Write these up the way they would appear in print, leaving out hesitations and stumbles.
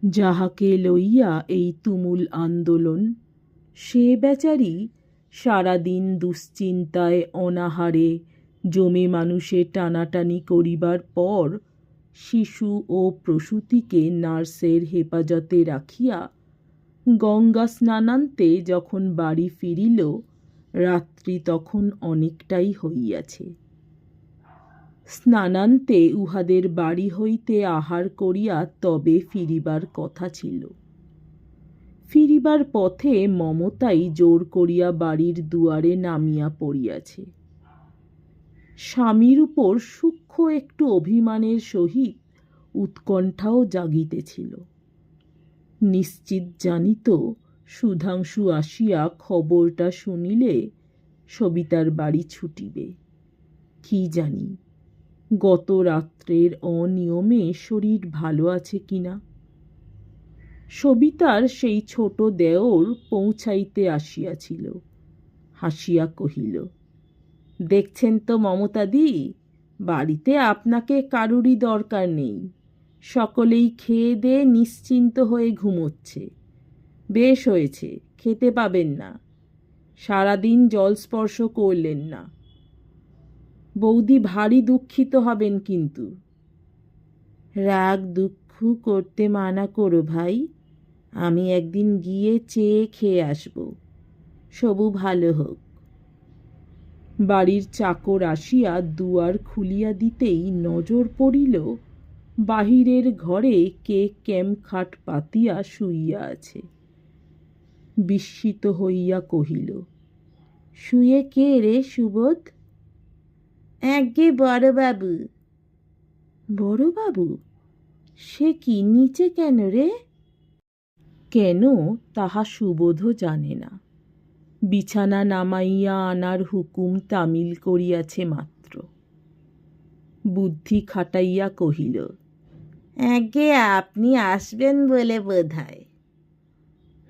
যাহাকে লইয়া এই তুমুল আন্দোলন, সে বেচারি সারাদিন দুশ্চিন্তায় অনাহারে জমে মানুষে টানাটানি করিবার পর শিশু ও প্রসূতিকে নার্সের হেফাজতে রাখিয়া গঙ্গা স্নানান্তে যখন বাড়ি ফিরিল, রাত্রি তখন অনেকটাই হইয়াছে। স্নানান্তে উহাদের বাড়ি হইতে আহার করিয়া তবে ফিরিবার কথা ছিল। ফিরিবার পথে মমতাই জোর করিয়া বাড়ির দুয়ারে নামিয়া পড়িয়াছে। স্বামীর উপর সূক্ষ্ম একটু অভিমানের সহিত উৎকণ্ঠাও জাগিতেছিল। নিশ্চিত জানিত সুধাংশু আসিয়া খবরটা শুনিলে সবিতার বাড়ি ছুটিবে। কি জানি গত রাত্রের অনিয়মে শরীর ভালো আছে কিনা। সবিতার সেই ছোট দেওর পৌঁছাইতে আসিয়াছিল। হাসিয়া কহিল, দেখছেন তো মমতাদি, বাড়িতে আপনাকে কারুরই দরকার নেই। সকলেই খেয়ে দিয়ে নিশ্চিন্ত হয়ে ঘুমোচ্ছে। বেশ হয়েছে, খেতে পাবেন না। সারাদিন জলস্পর্শ করলেন না। বৌদি ভারী দুঃখিত হবেন কিন্তু। রাগ দুঃখ করতে মানা করো ভাই, আমি একদিন গিয়ে চেয়ে খেয়ে আসব। সবু ভালো হোক। বাড়ির চাকর আসিয়া দুয়ার খুলিয়া দিতেই নজর পড়িল বাহিরের ঘরে কে ক্যামখাট পাতিয়া শুইয়া আছে। বিস্মিত হইয়া কহিল, শুয়ে কে রে সুবোধ? একগে বড়বাবু। বড়বাবু? সে কি, নিচে কেন রে? কেন তাহা সুবোধও জানে না। বিছানা নামাইয়া আনার হুকুম তামিল করিয়াছে মাত্র। বুদ্ধি খাটাইয়া কহিল, একগে আপনি আসবেন বলে বোধহয়।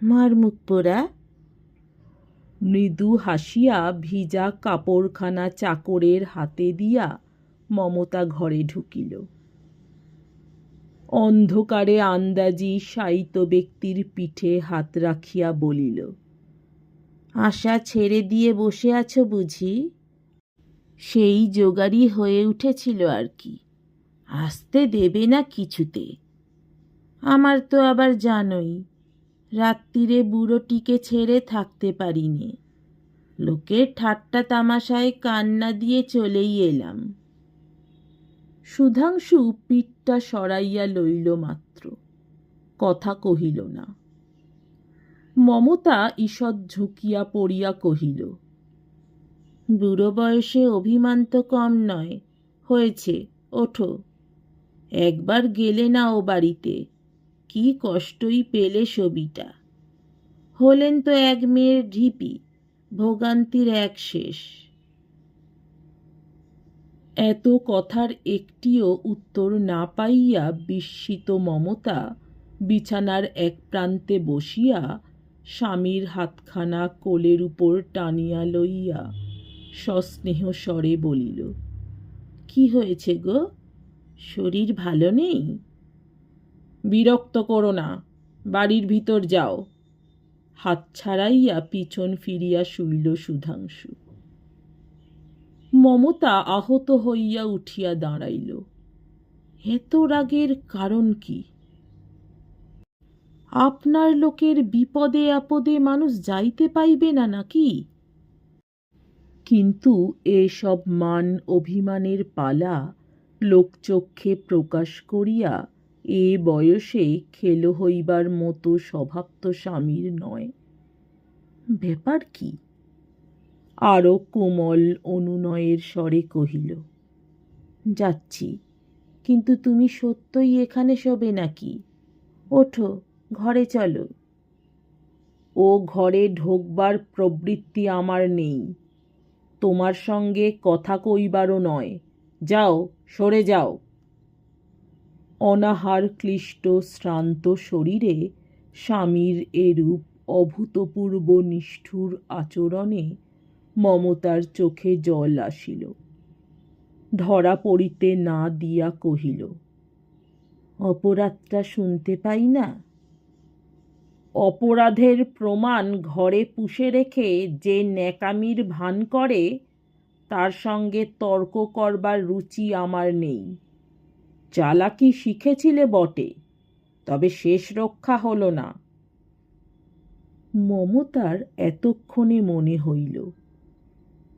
মারমুখ পোড়া। মৃদু হাসিয়া ভিজা কাপড়খানা চাকরের হাতে দিয়া মমতা ঘরে ঢুকিল। অন্ধকারে আন্দাজি শায়িত ব্যক্তির পিঠে হাত রাখিয়া বলিল, আশা ছেড়ে দিয়ে বসে আছো বুঝি? সেই জোগাড়ি হয়ে উঠেছিল আর কি। আসতে দেবে না কিছুতে। আমার তো আবার জানোই, রাত্রিরে বুড়োটিকে ছেড়ে থাকতে পারিনে। লোকের ঠাট্টা তামাশায় কান্না দিয়ে চলেই এলাম। সুধাংশু পিঠটা সরাইয়া লইল মাত্র, কথা কহিল না। মমতা ঈষৎ ঝুঁকিয়া পড়িয়া কহিল, বুড়ো বয়সে অভিমান তো কম নয়। হয়েছে, ওঠো। একবার গেলে না ও বাড়িতে, কি কষ্টই পেলে সবিটা। হলেন তো এক মেয়ের ঢিপি, ভোগান্তির এক শেষ। এত কথার একটিও উত্তর না পাইয়া বিস্মিত মমতা বিছানার এক প্রান্তে বসিয়া স্বামীর হাতখানা কোলের উপর টানিয়া লইয়া সস্নেহ স্বরে বলিল, কি হয়েছে গো? শরীর ভালো নেই? বিরক্ত করো না, বাড়ির ভিতর যাও। হাত ছাড়াইয়া পিছন ফিরিয়া শুইল সুধাংশু। মমতা আহত হইয়া উঠিয়া দাঁড়াইল। এত রাগের কারণ কি? আপনার লোকের বিপদে আপদে মানুষ যাইতে পাইবে না নাকি? কিন্তু এসব মান অভিমানের পালা লোকচক্ষে প্রকাশ করিয়া এ বয়সে খেলো হইবার মতো স্বভাব তো স্বামীর নয়। ব্যাপার কি? আরও কোমল অনুনয়ের স্বরে কহিল, যাচ্ছি, কিন্তু তুমি সত্যই এখানে শোবে নাকি? ওঠো, ঘরে চলো। ও ঘরে ঢোকবার প্রবৃত্তি আমার নেই। তোমার সঙ্গে কথা কইবারও নয়। যাও, সরে যাও। অনাহার ক্লিষ্ট শ্রান্ত শরীরে স্বামীর এরূপ অভূতপূর্ব নিষ্ঠুর আচরণে মমতার চোখে জল আসিল। ধরা পড়িতে না দিয়া কহিল, অপরাধটা শুনতে পাই না? অপরাধের প্রমাণ ঘরে পুষে রেখে যে ন্যাকামির ভান করে তার সঙ্গে তর্ক করবার রুচি আমার নেই। চালাকি শিখেছিলে বটে, তবে শেষ রক্ষা হলো না। মমতার এতক্ষণে মনে হইল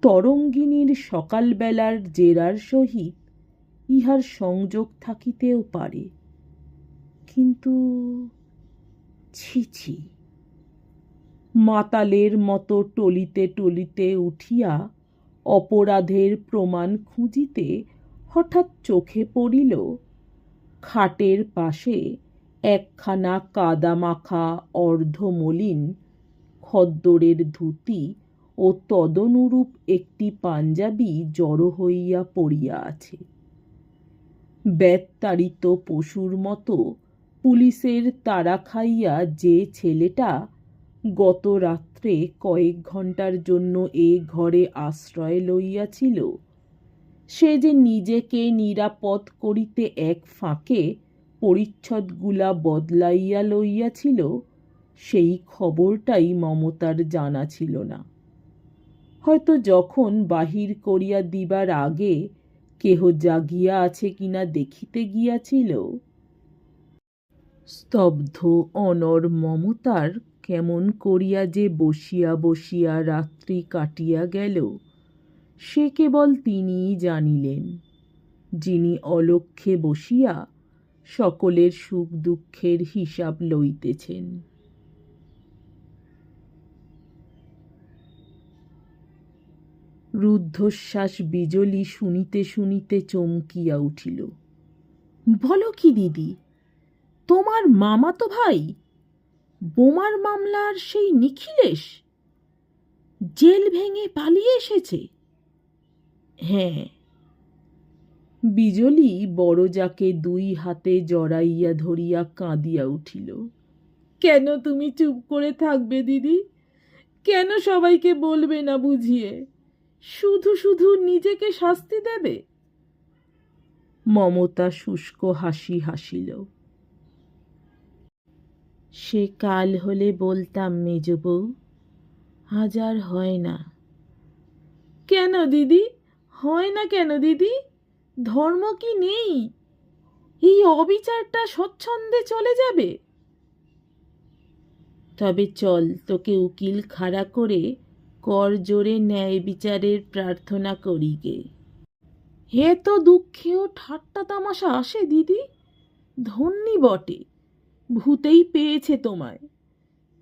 তরঙ্গিনীর সকালবেলার জেরার সহিত ইহার সংযোগ থাকিতেও পারে, কিন্তু ছি ছি। মাতালের মতো টলিতে টলিতে উঠিয়া অপরাধের প্রমাণ খুঁজিতে হঠাৎ চোখে পড়িল খাটের পাশে একখানা কাদামাখা অর্ধমলিন খদ্দরের ধুতি ও তদনুরূপ একটি পাঞ্জাবি জড়ো হইয়া পড়িয়া আছে। বেত্তাড়িত পশুর মতো পুলিশের তাড়া খাইয়া যে ছেলেটা গত রাত্রে কয়েক ঘণ্টার জন্য এ ঘরে আশ্রয় লইয়াছিল, সে যে নিজেকে নিরাপদ করিতে এক ফাঁকে পরিচ্ছদগুলা বদলাইয়া লইয়াছিল, সেই খবরটাই মমতার জানা ছিল না। হয়তো যখন বাহির করিয়া দিবার আগে কেহ জাগিয়া আছে কিনা দেখিতে গিয়াছিল। স্তব্ধ অনর মমতার কেমন করিয়া যে বসিয়া বসিয়া রাত্রি কাটিয়া গেল সে কেবল তিনিই জানিলেন, যিনি অলক্ষ্যে বসিয়া সকলের সুখ দুঃখের হিসাব লইতেছেন। রুদ্ধশ্বাস বিজলি শুনিতে শুনিতে চমকিয়া উঠিল। বলো কি দিদি, তোমার মামাতো ভাই বোমার মামলার সেই নিখিলেশ জেল ভেঙে পালিয়ে এসেছে? হ্যাঁ। বিজলি বড়জাকে দুই হাতে জড়াইয়া ধরিয়া কাঁদিয়া উঠিল। কেন তুমি চুপ করে থাকবে দিদি? কেন সবাইকে বলবে না বুঝিয়ে? শুধু শুধু নিজেকে শাস্তি দেবে? মমতা শুষ্ক হাসি হাসিল। সে কাল হলে বলতাম মেজবউ, আজ আর হয় না। কেন দিদি, হয় না কেন দিদি? ধর্ম কি নেই? এই অবিচারটা স্বচ্ছন্দে চলে যাবে? তবে চল, তোকে উকিল খাড়া করে কর জোরে ন্যায় বিচারের প্রার্থনা করি গে। হে তো দুঃখেও ঠাট্টা তামাশা আসে দিদি? ধন্যি বটে, ভূতেই পেয়েছে তোমায়।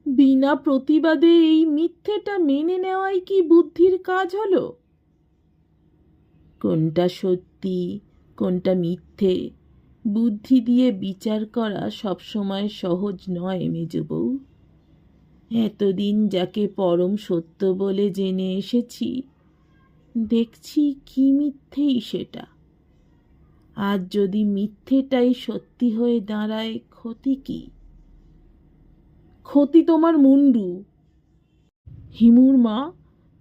বিনা প্রতিবাদে এই মিথ্যেটা মেনে নেওয়াই কি বুদ্ধির কাজ হলো? কোনটা সত্যি কোনটা মিথ্যে বুদ্ধি দিয়ে বিচার করা সবসময় সহজ নয় মেজবউ। এতদিন যাকে পরম সত্য বলে জেনে এসেছি, দেখছি কি মিথ্যেই সেটা। আজ যদি মিথ্যেটাই সত্যি হয়ে দাঁড়ায়, ক্ষতি কি? ক্ষতি তোমার মুন্ডু। হিমুর মা,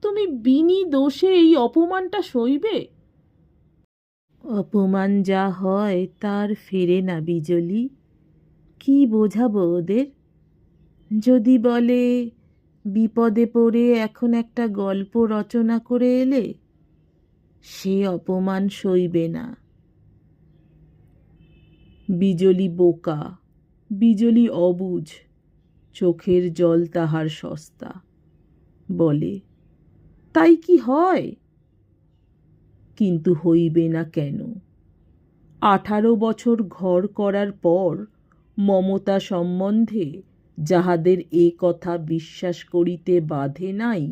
তুমি বিনি দোষে এই অপমানটা সইবে? অপমান যা হয় তার ফেরে না বিজলি। কি বোঝাবো ওদের? যদি বলে বিপদে পড়ে এখন একটা গল্প রচনা করে এলে, সে অপমান সইবে না। বিজলি বোকা, বিজলি অবুঝ, চোখের জল তাহার সস্তা। বলে, তাই কি হয়? কিন্তু হইবে না কেন? 18 বছর ঘর করার পর মমতা সম্বন্ধে যাহাদের এ কথা বিশ্বাস করিতে বাধে নাই,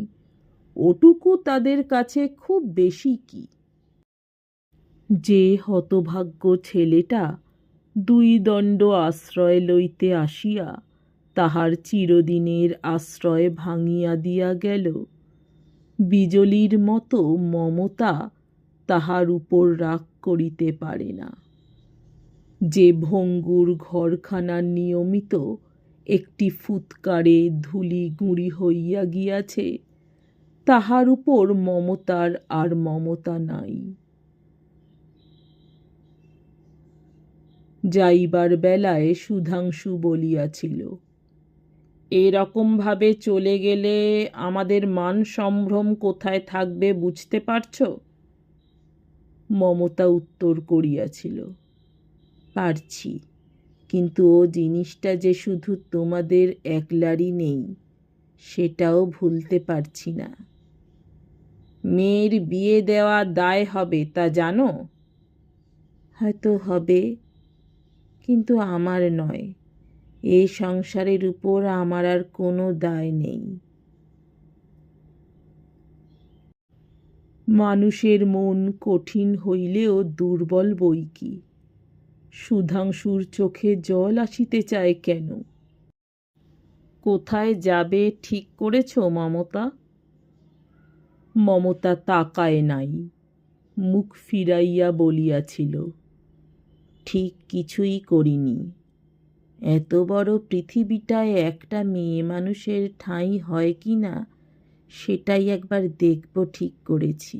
ওটুকু তাদের কাছে খুব বেশি কি? যে হতভাগ্য ছেলেটা 2 দণ্ড আশ্রয় লইতে আসিয়া তাহার চিরদিনের আশ্রয় ভাঙিয়া দিয়া গেল, বিজলির মতো মমতা তাহার উপর রাগ করিতে পারে না। যে ভঙ্গুর ঘরখানা নিয়মিত একটি ফুৎকারে ধূলি গুঁড়ি হইয়া গিয়াছে, তাহার উপর মমতার আর মমতা নাই। যাইবার বেলায় সুধাংশু বলিয়াছিল, এরকমভাবে চলে গেলে আমাদের মান সম্ভ্রম কোথায় থাকবে বুঝতে পারছ? মমতা উত্তর করিয়াছিল, পারছি, কিন্তু ও জিনিসটা যে শুধু তোমাদের একলারই নেই সেটাও ভুলতে পারছি না। মেয়ের বিয়ে দেওয়া দায় হবে তা জানো? হয়তো হবে, কিন্তু আমার নয়। এ সংসারের উপর আমার আর কোনো দায় নেই। মানুষের মন কঠিন হইলেও দুর্বল বই কি। সুধাংশুর চোখে জল আসিতে চায় কেন? কোথায় যাবে ঠিক করেছ মমতা? মমতা তাকায় নাই, মুখ ফিরাইয়া বলিয়াছিল, ঠিক কিছুই করিনি। এত বড় পৃথিবীটায় একটা মেয়ে মানুষের ঠাঁই হয় কি না সেটাই একবার দেখব ঠিক করেছি।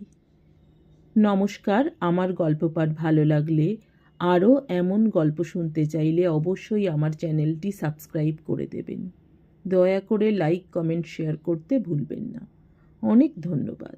নমস্কার, আমার গল্প পাঠ ভালো লাগলে আরও এমন গল্প শুনতে চাইলে অবশ্যই আমার চ্যানেলটি সাবস্ক্রাইব করে দেবেন। দয়া করে লাইক, কমেন্ট, শেয়ার করতে ভুলবেন না। অনেক ধন্যবাদ।